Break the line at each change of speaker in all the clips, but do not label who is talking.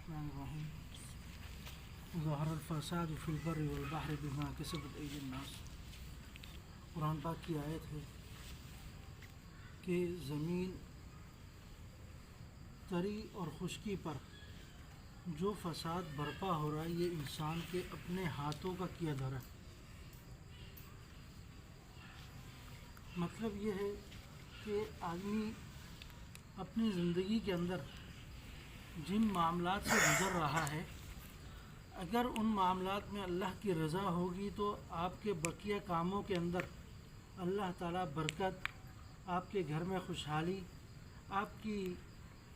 الرحمن الرحیم ظہر الفساد فی البر والبحر بما کسبت ایدی الناس۔ قرآن پاک کی آیت ہے کہ زمین تری اور خشکی پر جو فساد برپا ہو رہا ہے یہ انسان کے اپنے ہاتھوں کا کیا دھرا ہے۔ مطلب یہ ہے کہ آدمی اپنی زندگی کے اندر جن معاملات سے گزر رہا ہے، اگر ان معاملات میں اللہ کی رضا ہوگی تو آپ کے بقیہ کاموں کے اندر اللہ تعالیٰ برکت، آپ کے گھر میں خوشحالی، آپ کی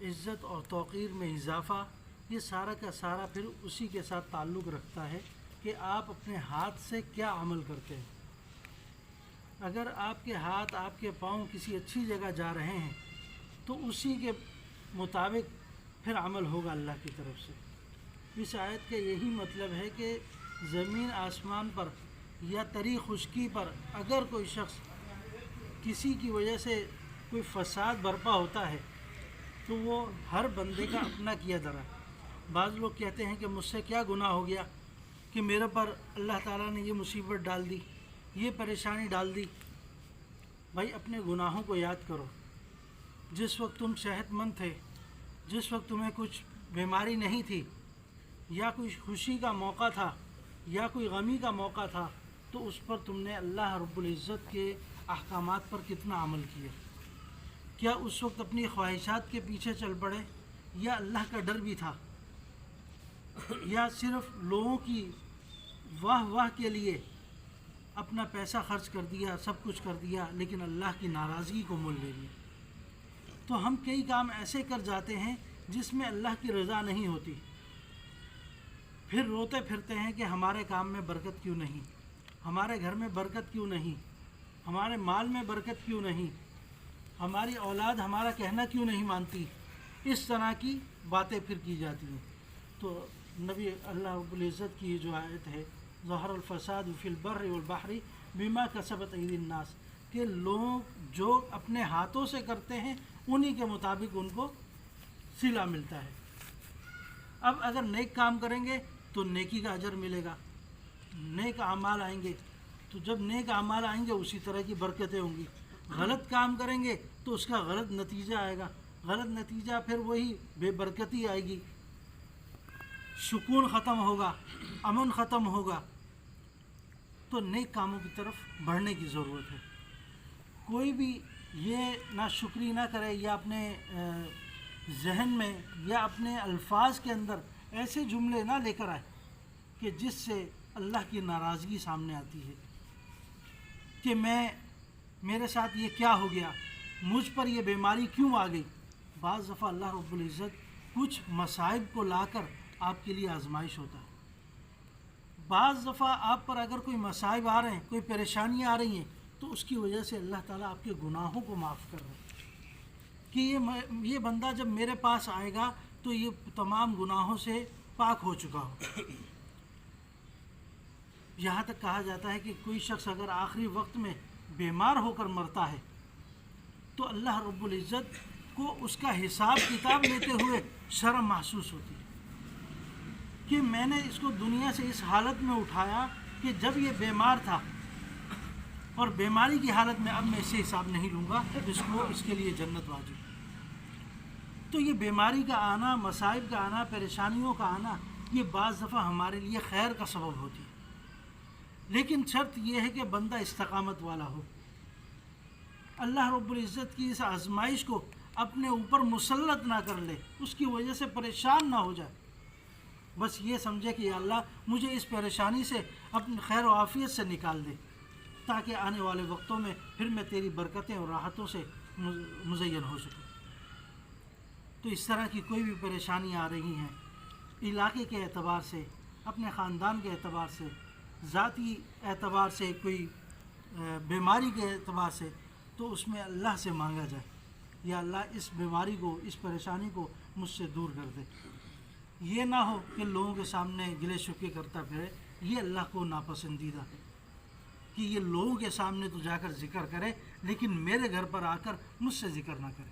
عزت اور توقیر میں اضافہ، یہ سارا کا سارا پھر اسی کے ساتھ تعلق رکھتا ہے کہ آپ اپنے ہاتھ سے کیا عمل کرتے ہیں۔ اگر آپ کے ہاتھ، آپ کے پاؤں کسی اچھی جگہ جا رہے ہیں تو اسی کے مطابق پھر عمل ہوگا اللہ کی طرف سے۔ اس آیت کا یہی مطلب ہے کہ زمین آسمان پر یا تری خشکی پر اگر کوئی شخص کسی کی وجہ سے کوئی فساد برپا ہوتا ہے تو وہ ہر بندے کا اپنا کیا دھرا ہے۔ بعض لوگ کہتے ہیں کہ مجھ سے کیا گناہ ہو گیا کہ میرے پر اللہ تعالیٰ نے یہ مصیبت ڈال دی، یہ پریشانی ڈال دی۔ بھائی اپنے گناہوں کو یاد کرو۔ جس وقت تم صحت مند تھے، جس وقت تمہیں کچھ بیماری نہیں تھی، یا کوئی خوشی کا موقع تھا یا کوئی غمی کا موقع تھا، تو اس پر تم نے اللہ رب العزت کے احکامات پر کتنا عمل کیا؟ کیا اس وقت اپنی خواہشات کے پیچھے چل پڑے یا اللہ کا ڈر بھی تھا؟ یا صرف لوگوں کی واہ واہ کے لیے اپنا پیسہ خرچ کر دیا، سب کچھ کر دیا، لیکن اللہ کی ناراضگی کو مول لے لیا؟ تو ہم کئی کام ایسے کر جاتے ہیں جس میں اللہ کی رضا نہیں ہوتی، پھر روتے پھرتے ہیں کہ ہمارے کام میں برکت کیوں نہیں، ہمارے گھر میں برکت کیوں نہیں، ہمارے مال میں برکت کیوں نہیں، ہماری اولاد ہمارا کہنا کیوں نہیں مانتی۔ اس طرح کی باتیں پھر کی جاتی ہیں۔ تو نبی اللہ رب العزت کی یہ جو آیت ہے ظہر الفساد فی البر والبحر بما کسبت ایدی الناس، کہ لوگ جو اپنے ہاتھوں سے کرتے ہیں انہی کے مطابق ان کو صلہ ملتا ہے۔ اب اگر نیک کام کریں گے تو نیکی کا اجر ملے گا، نیک اعمال آئیں گے تو جب نیک اعمال آئیں گے اسی طرح کی برکتیں ہوں گی۔ غلط کام کریں گے تو اس کا غلط نتیجہ آئے گا، غلط نتیجہ پھر وہی بے برکتی آئے گی، سکون ختم ہوگا، امن ختم ہوگا۔ تو نیک کاموں کی طرف بڑھنے کی ضرورت ہے۔ کوئی بھی یہ ناشکری نہ کرے یا اپنے ذہن میں یا اپنے الفاظ کے اندر ایسے جملے نہ لے کر آئے کہ جس سے اللہ کی ناراضگی سامنے آتی ہے کہ میرے ساتھ یہ کیا ہو گیا، مجھ پر یہ بیماری کیوں آ گئی۔ بعض دفعہ اللہ رب العزت کچھ مصائب کو لا کر آپ کے لیے آزمائش ہوتا ہے۔ بعض دفعہ آپ پر اگر کوئی مصائب آ رہے ہیں، کوئی پریشانیاں آ رہی ہیں، تو اس کی وجہ سے اللہ تعالیٰ آپ کے گناہوں کو معاف کر رہے ہیں کہ یہ بندہ جب میرے پاس آئے گا تو یہ تمام گناہوں سے پاک ہو چکا ہو۔ یہاں تک کہا جاتا ہے کہ کوئی شخص اگر آخری وقت میں بیمار ہو کر مرتا ہے تو اللہ رب العزت کو اس کا حساب کتاب لیتے ہوئے شرم محسوس ہوتی ہے کہ میں نے اس کو دنیا سے اس حالت میں اٹھایا کہ جب یہ بیمار تھا، اور بیماری کی حالت میں اب میں اس سے حساب نہیں لوں گا، اس کے لیے جنت واجب۔ تو یہ بیماری کا آنا، مصائب کا آنا، پریشانیوں کا آنا، یہ بعض دفعہ ہمارے لیے خیر کا سبب ہوتی ہے، لیکن شرط یہ ہے کہ بندہ استقامت والا ہو، اللہ رب العزت کی اس آزمائش کو اپنے اوپر مسلط نہ کر لے، اس کی وجہ سے پریشان نہ ہو جائے، بس یہ سمجھے کہ یا اللہ مجھے اس پریشانی سے اپنی خیر و عافیت سے نکال دے تاکہ آنے والے وقتوں میں پھر میں تیری برکتیں اور راحتوں سے مزین ہو سکوں۔ تو اس طرح کی کوئی بھی پریشانی آ رہی ہیں علاقے کے اعتبار سے، اپنے خاندان کے اعتبار سے، ذاتی اعتبار سے، کوئی بیماری کے اعتبار سے، تو اس میں اللہ سے مانگا جائے یا اللہ اس بیماری کو، اس پریشانی کو مجھ سے دور کر دے۔ یہ نہ ہو کہ لوگوں کے سامنے گلے شکوے کرتا پھرے، یہ اللہ کو ناپسندیدہ ہے کہ یہ لوگوں کے سامنے تو جا کر ذکر کرے لیکن میرے گھر پر آ کر مجھ سے ذکر نہ کرے۔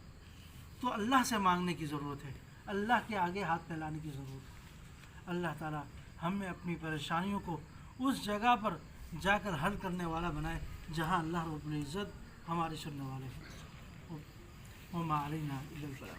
تو اللہ سے مانگنے کی ضرورت ہے۔ اللہ کے آگے ہاتھ پھیلانے کی ضرورت ہے۔ اللہ تعالی ہمیں اپنی پریشانیوں کو اس جگہ پر جا کر حل کرنے والا بنائے جہاں اللہ رب العزت ہمارے سننے والے ہیں۔ وما علینا الا البلاغ۔